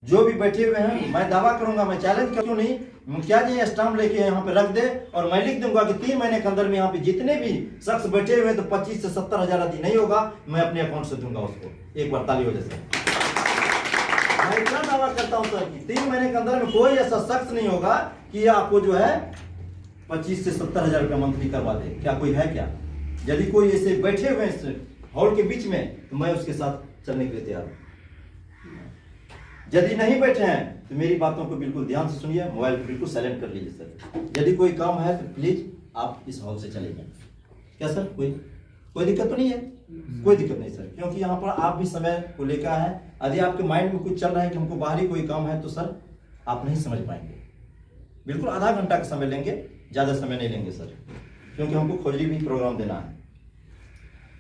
जो भी बैठे हुए हैं, मैं दावा करूंगा, मैं चैलेंज क्यों नहीं, मुखिया जी स्टाम्प लेके यहाँ पे रख दे और मैं लिख दूंगा कि 3 महीने के अंदर में यहाँ पे जितने भी शख्स बैठे हुए तो 25 से 70 हजार यदि नहीं होगा, मैं अपने अकाउंट से दूंगा उसको। एक बार ताली हो जैसे। मैं इतना दावा करता हूँ सर कि 3 महीने के अंदर में कोई ऐसा शख्स नहीं होगा कि आपको जो है 25 से 70 हजार रुपया मंथली करवा दे। क्या कोई है क्या? यदि कोई ऐसे बैठे हुए हैं हॉल के बीच में तो मैं उसके साथ चलने के लिए तैयार हूँ। यदि नहीं बैठे हैं तो मेरी बातों को बिल्कुल ध्यान से सुनिए, मोबाइल को बिल्कुल साइलेंट कर लीजिए सर। यदि कोई काम है तो प्लीज आप इस हॉल से चले जाएं। क्या सर, कोई दिक्कत तो नहीं है? कोई दिक्कत नहीं सर, क्योंकि यहाँ पर आप भी समय को लेकर है। यदि आपके माइंड में कुछ चल रहा है कि हमको बाहरी कोई काम है तो सर आप नहीं समझ पाएंगे। बिल्कुल आधा घंटा का समय लेंगे, ज्यादा समय नहीं लेंगे सर, क्योंकि हमको खोजरी भी प्रोग्राम देना है।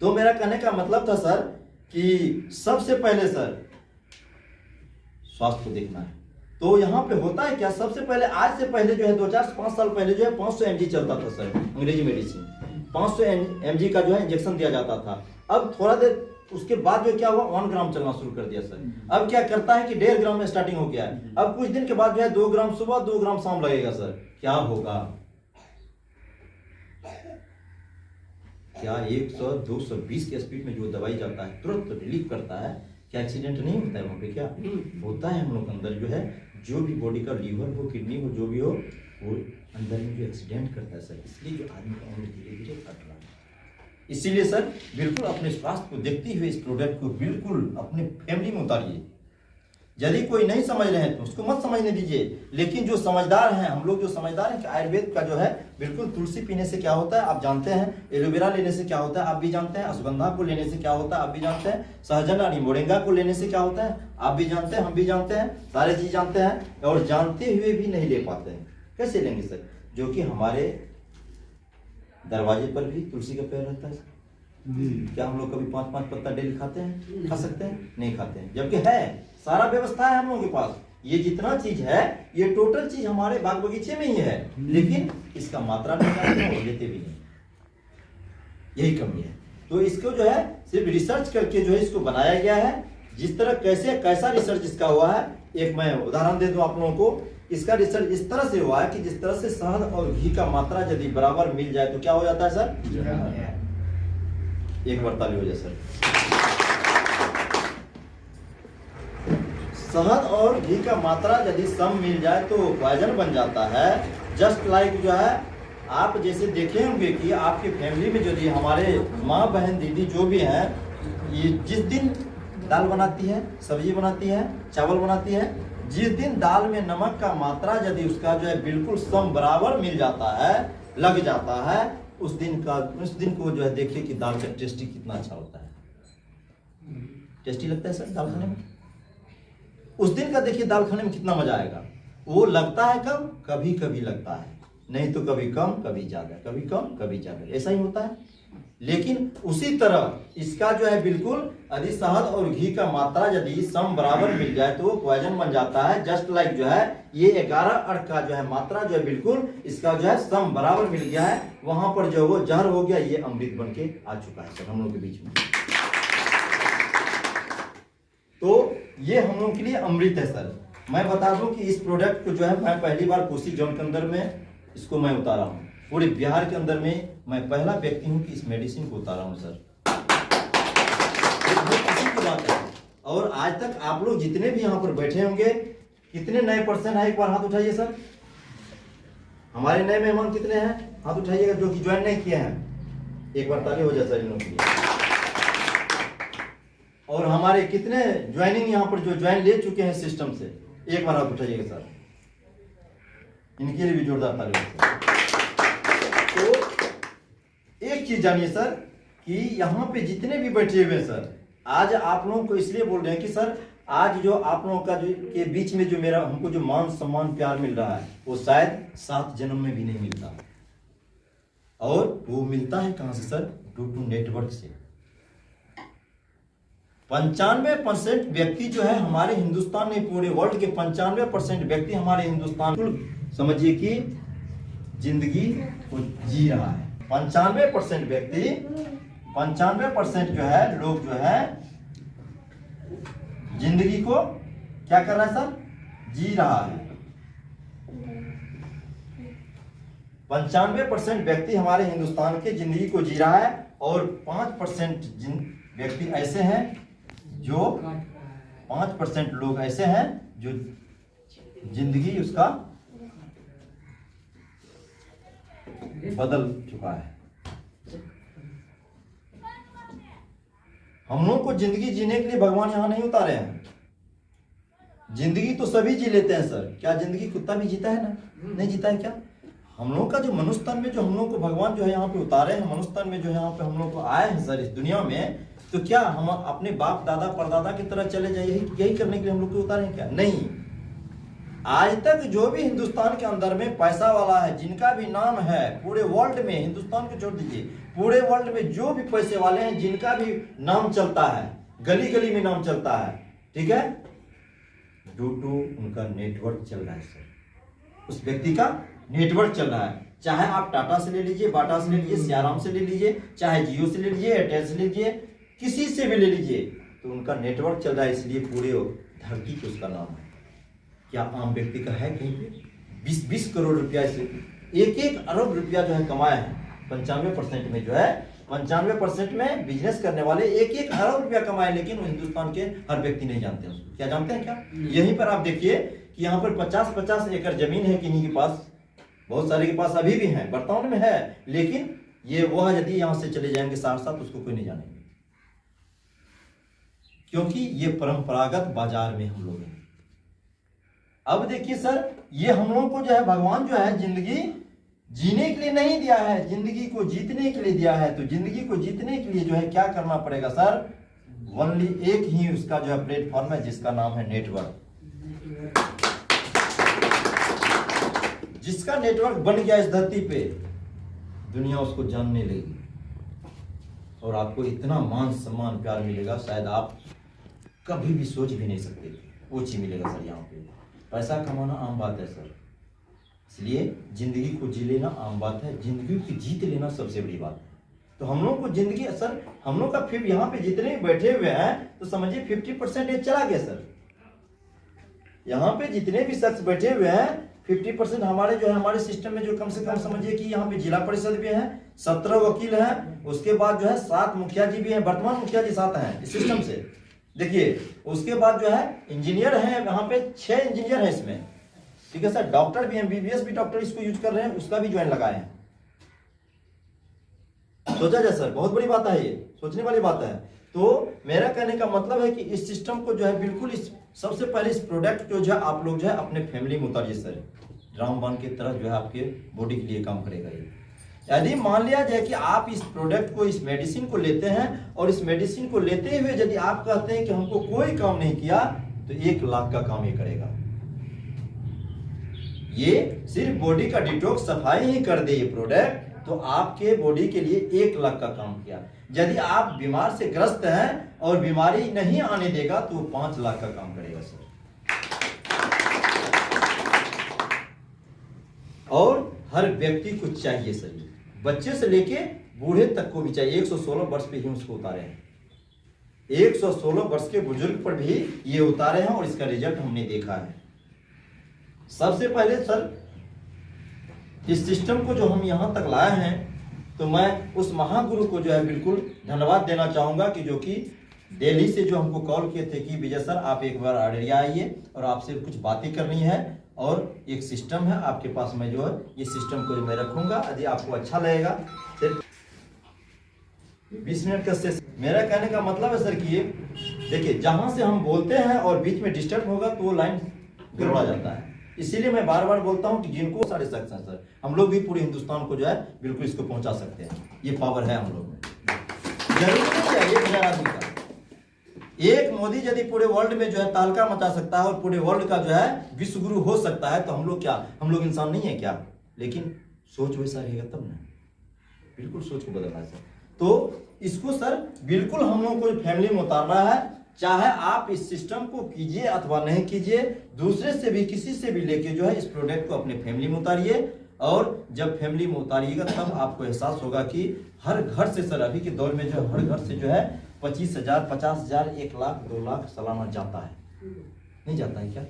तो मेरा कहने का मतलब था सर कि सबसे पहले सर स्वास्थ्य को देखना है। तो यहाँ पे होता है क्या, सबसे पहले आज से पहले जो है 2005 साल पहले जो है 500 mg चलता था सर, अंग्रेजी मेडिसिन 500 mg का जो है इंजेक्शन दिया जाता था। अब थोड़ा देर उसके बाद जो क्या हुआ, 1 ग्राम चलना शुरू कर दिया सर। अब क्या करता है कि 1.5 ग्राम में स्टार्टिंग हो गया है। अब कुछ दिन के बाद जो है 2 ग्राम सुबह 2 ग्राम शाम लगेगा सर। क्या होगा? क्या 100, 220 के स्पीड में जो दवाई जाता है तुरंत रिलीफ करता है, क्या एक्सीडेंट नहीं होता है वहाँ पे? क्या होता है? हम लोग अंदर जो है जो भी बॉडी का लीवर हो, किडनी हो, जो भी हो, वो अंदर में जो एक्सीडेंट करता है सर, इसलिए जो आदमी का उम्र धीरे धीरे घट रहा है। इसीलिए सर बिल्कुल अपने स्वास्थ्य को देखते हुए इस प्रोडक्ट को बिल्कुल अपने फैमिली में उतारिए। यदि कोई नहीं समझ रहे हैं तो उसको मत समझने दीजिए, लेकिन जो समझदार हैं, हम लोग जो समझदार हैं कि आयुर्वेद का जो है बिल्कुल तुलसी पीने से क्या होता है आप जानते हैं, एलोवेरा लेने से क्या होता है आप भी जानते हैं, अश्वगंधा को लेने से क्या होता है आप भी जानते हैं, सहजन यानी मोरिंगा को लेने से क्या होता है आप भी जानते हैं, हम भी जानते हैं, सारे चीज जानते हैं, और जानते हुए भी नहीं ले पाते हैं। कैसे लेंगे सर? जो कि हमारे दरवाजे पर भी तुलसी का पेड़ रहता है। क्या हम लोग कभी 5-5 पत्ता डेली खाते हैं? खा सकते हैं? नहीं खाते हैं, जबकि है सारा व्यवस्था है हम लोगों के पास। ये जितना चीज है ये टोटल चीज हमारे बाग बगीचे में ही है, लेकिन इसका मात्रा नहीं जानते हैं और लेते भी नहीं। यही कमी है। तो इसको जो है सिर्फ रिसर्च करके जो है इसको बनाया गया है। जिस तरह कैसा रिसर्च इसका हुआ है, एक मैं उदाहरण दे दूं आप लोगों को। इसका रिसर्च इस तरह से हुआ है कि जिस तरह से शहद और घी का मात्रा यदि बराबर मिल जाए तो क्या हो जाता है सर? एक बार ताली हो जाए सर। शहद और घी का मात्रा यदि सम मिल जाए तो पॉइजन बन जाता है। जस्ट लाइक जो है आप जैसे देखे होंगे कि आपकी फैमिली में यदि हमारे माँ बहन दीदी जो भी हैं, ये जिस दिन दाल बनाती है, सब्जी बनाती है, चावल बनाती है, जिस दिन दाल में नमक का मात्रा यदि उसका जो है बिल्कुल सम बराबर मिल जाता है, लग जाता है, उस दिन को जो है देखिए कि दाल का टेस्टी कितना अच्छा होता है। टेस्टी लगता है सर दाल खाने में? उस दिन का देखिए दाल खाने में कितना मजा आएगा। वो लगता है कम, कभी कभी लगता है, नहीं तो कभी कम कभी ज्यादा, कभी कम कभी ज्यादा, ऐसा ही होता है। लेकिन उसी तरह इसका जो है बिल्कुल यदि शहद और घी का मात्रा यदि सम बराबर मिल जाए तो वो पॉइजन बन जाता है। जस्ट लाइक जो है ये 11 अर्क का जो है मात्रा जो है बिल्कुल इसका जो है सम बराबर मिल गया है, वहां पर जो वो जहर हो गया, ये अमृत बन के आ चुका है सर हम लोग के बीच में। तो ये हम लोग के लिए अमृत है सर। मैं बता दूं कि इस प्रोडक्ट को जो है मैं पहली बार कोसी जोन के अंदर में इसको मैं उतारा हूँ। पूरे बिहार के अंदर में मैं पहला व्यक्ति हूँ कि इस मेडिसिन को उतारा हूँ सर। खुशी की बात है। और आज तक आप लोग जितने भी यहाँ पर बैठे होंगे, कितने नए पर्सन है एक बार हाथ उठाइए सर। हमारे नए मेहमान कितने हैं? हाथ उठाइएगा जो कि ज्वाइन नहीं किए हैं। एक बार ताली हो जाए सर इन लोगों के लिए। और हमारे कितने ज्वाइनिंग यहाँ पर जो ज्वाइन ले चुके हैं सिस्टम से, एक बार हाथ उठाइएगा सर। इनके लिए भी जोरदार ताली हो सर। तो एक चीज जानिए सर कि यहाँ पे जितने भी बैठे हुए हैं सर, आज आप लोगों को इसलिए बोल रहे हैं कि सर आज जो आप लोगों का जो के बीच में जो मेरा हमको जो मान सम्मान प्यार मिल रहा है वो शायद 7 जन्म में भी नहीं मिलता। और वो मिलता है कहां से सर? ड्यू टू नेटवर्क से। 95% व्यक्ति जो है हमारे हिंदुस्तान में, पूरे वर्ल्ड के 95% व्यक्ति हमारे हिंदुस्तान को समझिए कि जिंदगी को जी रहा है। 95% व्यक्ति, 95% जो है लोग जो है जिंदगी को क्या कर रहा है सर? जी रहा है। 95% व्यक्ति हमारे हिंदुस्तान के जिंदगी को जी रहा है और 5% व्यक्ति ऐसे हैं जो 5% लोग ऐसे हैं जो जिंदगी उसका बदल चुका है। हम लोग को जिंदगी जीने के लिए भगवान यहां नहीं उतारे हैं। जिंदगी तो सभी जी लेते हैं सर। क्या जिंदगी कुत्ता भी जीता है ना? नहीं जीता है क्या? हम लोग का जो मनुष्य तन में जो हम लोग को भगवान जो है यहाँ पे उतारे हैं, मनुष्य तन में जो है यहाँ पे हम लोग को आए हैं सर इस दुनिया में, तो क्या हम अपने बाप दादा परदादा की तरह चले जाए यही करने के लिए हम लोग को उतारे हैं क्या? नहीं। आज तक जो भी हिंदुस्तान के अंदर में पैसा वाला है, जिनका भी नाम है पूरे वर्ल्ड में, हिंदुस्तान को छोड़ दीजिए, पूरे वर्ल्ड में जो भी पैसे वाले हैं, जिनका भी नाम चलता है, गली गली में नाम चलता है, ठीक है, ड्यू टू उनका नेटवर्क चल रहा है सर। उस व्यक्ति का नेटवर्क चल रहा है। चाहे आप टाटा से ले लीजिए, बाटा से ले लीजिए, सियाराम से ले लीजिए, चाहे जियो से ले लीजिए, एयरटेल से ले लीजिए, किसी से भी ले लीजिए, तो उनका नेटवर्क चल रहा है, इसलिए पूरे धरती पे उसका नाम है। क्या आम व्यक्ति का है कहीं पे? 20-20 करोड़ रुपया से 1-1 अरब रुपया जो है कमाया है। 95% में जो है 95% में बिजनेस करने वाले 1-1 अरब रुपया कमाए, लेकिन हिंदुस्तान के हर व्यक्ति नहीं जानते उसको। क्या जानते हैं क्या? यहीं पर आप देखिए कि यहाँ पर 50-50 एकड़ जमीन है किन्हीं के पास, बहुत सारे के पास अभी भी है, वर्तमान में है, लेकिन ये वह यदि यहाँ से चले जाएंगे साथ-साथ उसको कोई नहीं जानेंगे, क्योंकि ये परंपरागत बाजार में हम लोग हैं। अब देखिए सर, ये हम लोगों को जो है भगवान जो है जिंदगी जीने के लिए नहीं दिया है, जिंदगी को जीतने के लिए दिया है। तो जिंदगी को जीतने के लिए जो है क्या करना पड़ेगा सर? ओनली एक ही उसका जो है प्लेटफॉर्म है, जिसका नाम है नेटवर्क। जिसका नेटवर्क बन गया इस धरती पे, दुनिया उसको जानने लगी और आपको इतना मान सम्मान प्यार मिलेगा, शायद आप कभी भी सोच भी नहीं सकते थे। वो चीज मिलेगा सर यहाँ पे। पैसा कमाना आम बात है सर, इसलिए जिंदगी को जी लेना आम बात है, जिंदगी को जीत लेना सबसे बड़ी बात है। तो हम लोग को जिंदगी सर, हम लोग का फिर यहाँ पे जितने बैठे हुए हैं तो समझिए 50% एज चला गया सर। यहाँ पे जितने भी शख्स बैठे हुए हैं 50% हमारे जो है हमारे सिस्टम में जो कम से कम समझिए कि यहाँ पे जिला परिषद भी है, 17 वकील हैं, उसके बाद जो है 7 मुखिया जी भी हैं, वर्तमान मुखिया जी 7 हैं इस सिस्टम से। देखिए उसके बाद जो है इंजीनियर हैं, यहाँ पे 6 इंजीनियर हैं इसमें, ठीक है सर। डॉक्टर भी हैं, बीबीएस भी डॉक्टर इसको यूज कर रहे हैं, उसका भी ज्वाइन लगाए हैं। सोचा जाए सर, बहुत बड़ी बात है, ये सोचने वाली बात है। तो मेरा कहने का मतलब है कि इस सिस्टम को जो है बिल्कुल इस सबसे पहले इस प्रोडक्ट को जो है आप लोग जो है अपने फैमिली में उतारिए सर। रामबाण की तरह जो है आपके बॉडी के लिए काम करेगा ये। यदि मान लिया जाए कि आप इस प्रोडक्ट को, इस मेडिसिन को लेते हैं और इस मेडिसिन को लेते हुए यदि आप कहते हैं कि हमको कोई काम नहीं किया, तो 1 लाख का काम ये करेगा। ये सिर्फ बॉडी का डिटॉक्स सफाई ही कर दे ये प्रोडक्ट, तो आपके बॉडी के लिए 1 लाख का काम किया। यदि आप बीमार से ग्रस्त हैं और बीमारी नहीं आने देगा तो 5 लाख का काम करेगा सर। और हर व्यक्ति को चाहिए सर, बच्चे से लेके बूढ़े तक को भी चाहिए। 116 वर्ष पे ही उसको उतारे हैं, 116 वर्ष के बुजुर्ग पर भी ये उतारे हैं और इसका रिजल्ट हमने देखा है। सबसे पहले सर इस सिस्टम को जो हम यहां तक लाए हैं, तो मैं उस महागुरु को जो है बिल्कुल धन्यवाद देना चाहूंगा कि जो कि दिल्ली से जो हमको कॉल किए थे कि विजय सर आप एक बार अररिया आइए और आपसे कुछ बातें करनी है, और एक सिस्टम है आपके पास, मैं जो है ये सिस्टम को मैं रखूंगा, यदि आपको अच्छा लगेगा। सिर्फ 20 मिनट का सेशन। मेरा कहने का मतलब है सर कि ये देखिए, जहां से हम बोलते हैं और बीच में डिस्टर्ब होगा तो वो लाइन गड़बड़ा जाता है। इसीलिए मैं बार बार बोलता हूं कि जिनको सारे शख्स हैं सर, हम लोग भी पूरे हिंदुस्तान को जो है बिल्कुल इसको पहुंचा सकते हैं। ये पावर है हम लोग में। जरूरी नहीं है 1000 आदमी का, एक मोदी यदि पूरे वर्ल्ड में जो है तहलका मचा सकता है और पूरे वर्ल्ड का जो है विश्व गुरु हो सकता है, तो हम लोग क्या, हम लोग इंसान नहीं है क्या? लेकिन सोच वैसा रहेगा तब ना, बिल्कुल सोच को बदलना है सर। तो इसको सर बिल्कुल हम लोग को फैमिली में उतारना है। चाहे आप इस सिस्टम को कीजिए अथवा नहीं कीजिए, दूसरे से भी किसी से भी लेके जो है इस प्रोडक्ट को अपने फैमिली में उतारिए। और जब फैमिली में उतारिएगा तब आपको एहसास होगा कि हर घर से सर, अभी के दौर में जो हर घर से जो है 25,000, 50,000, 1 लाख, 2 लाख सालाना जाता है। नहीं जाता है क्या?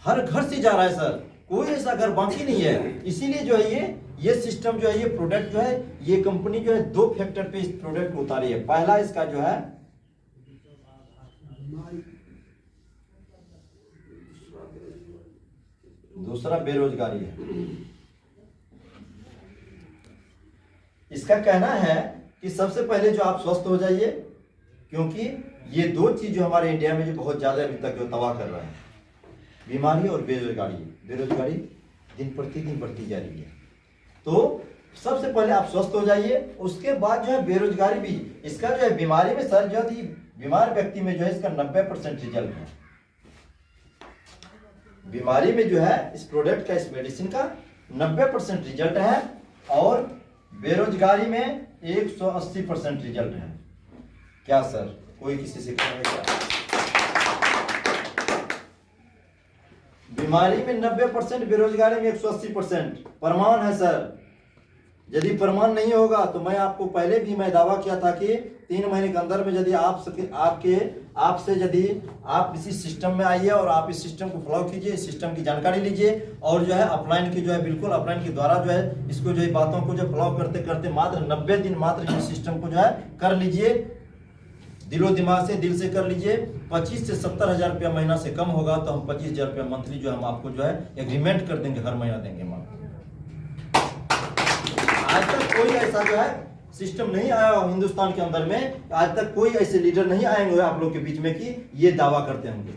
हर घर से जा रहा है सर, कोई ऐसा घर बाकी नहीं है। इसीलिए जो है ये सिस्टम जो है, ये प्रोडक्ट जो है, ये कंपनी जो है 2 फैक्टर पे इस प्रोडक्ट को उतारी है। पहला इसका जो है दूसरा बेरोजगारी है। इसका कहना है कि सबसे पहले जो आप स्वस्थ हो जाइए, क्योंकि ये 2 चीज जो हमारे इंडिया में जो बहुत ज्यादा अभी तक जो तबाह कर रहा है, बीमारी और बेरोजगारी। बेरोजगारी दिन प्रतिदिन बढ़ती जा रही है। तो सबसे पहले आप स्वस्थ हो जाइए, उसके बाद जो है बेरोजगारी भी। इसका जो है बीमारी में सर जो है बीमार व्यक्ति में जो है इसका 90% रिजल्ट है। बीमारी में जो है इस प्रोडक्ट का, इस मेडिसिन का 90% रिजल्ट है, और बेरोजगारी में 180% रिजल्ट है। क्या सर, कोई किसी से कहेगा? बीमारी में 90%, बेरोजगारी में 180%। प्रमाण है सर। यदि प्रमाण नहीं होगा तो मैं आपको पहले भी मैं दावा किया था कि 3 महीने के अंदर में यदि आपसे यदि आप इसी सिस्टम में आइए और आप इस सिस्टम को फॉलो कीजिए, इस सिस्टम की जानकारी लीजिए, और जो है अपलाइन की जो है बिल्कुल अपलाइन के द्वारा जो है इसको जो है बातों को जो फॉलो करते करते मात्र 90 दिन मात्र इस सिस्टम को जो है कर लीजिए, दिलो दिमाग से, दिल से कर लीजिए। 25 से 70 हजार रुपया महीना से कम होगा तो हम 25 हजार रुपया मंथली जो हम आपको जो है एग्रीमेंट कर देंगे, हर महीना देंगे हम आपको। आज तक कोई ऐसा जो है सिस्टम नहीं आया हिंदुस्तान के अंदर में, आज तक कोई ऐसे लीडर नहीं आएंगे आप लोग के बीच में कि ये दावा करते होंगे।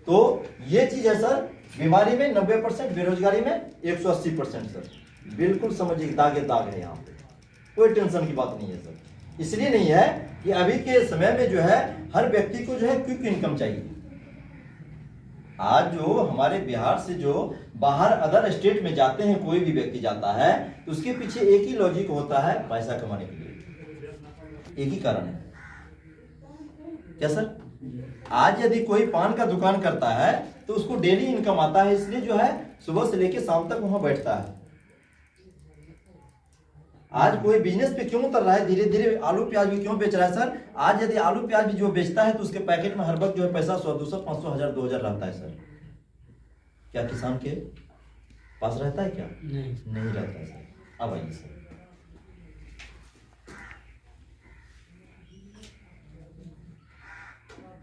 तो ये चीज है सर, बीमारी में 90%, बेरोजगारी में 180% सर। बिल्कुल समझिए, दागे दाग है यहाँ पे, कोई टेंशन की बात नहीं है सर। इसलिए नहीं है कि अभी के समय में जो है हर व्यक्ति को जो है क्विक इनकम चाहिए। आज जो हमारे बिहार से जो बाहर अदर स्टेट में जाते हैं, कोई भी व्यक्ति जाता है तो उसके पीछे एक ही लॉजिक होता है, पैसा कमाने के लिए। एक ही कारण है। क्या सर? आज यदि कोई पान का दुकान करता है तो उसको डेली इनकम आता है, इसलिए जो है सुबह से लेकर शाम तक वहां बैठता है। आज कोई बिजनेस पे क्यों उतर रहा है, धीरे धीरे आलू प्याज भी क्यों बेच रहा है सर? आज यदि आलू प्याज भी जो बेचता है तो उसके पैकेट में हर वक्त जो है पैसा 100, 200, 500, 1000, 2000 रहता है सर। क्या किसान के पास रहता है क्या? नहीं रहता है सर। अब आइए सर,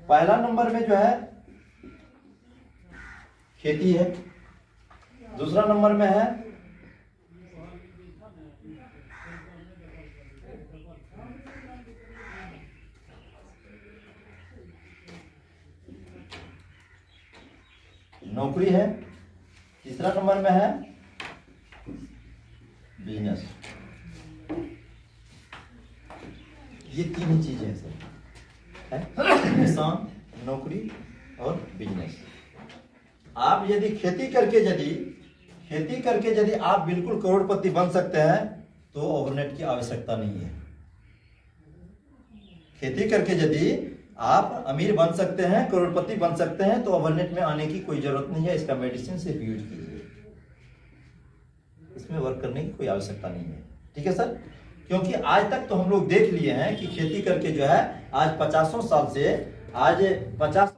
पहला नंबर में जो है खेती है, दूसरा नंबर में है नौकरी है, तीसरा नंबर में है बिजनेस। ये 3 ही चीजें हैं सर, किसान, नौकरी और बिजनेस। आप यदि खेती करके यदि आप बिल्कुल करोड़पति बन सकते हैं तो ओवरनेट की आवश्यकता नहीं है। खेती करके यदि आप अमीर बन सकते हैं, करोड़पति बन सकते हैं, तो ओवरनेट में आने की कोई जरूरत नहीं है। इसका मेडिसिन सिर्फ यूज कीजिए, इसमें वर्क करने की कोई आवश्यकता नहीं है। ठीक है सर? क्योंकि आज तक तो हम लोग देख लिए हैं कि खेती करके जो है आज 50 साल से आज 50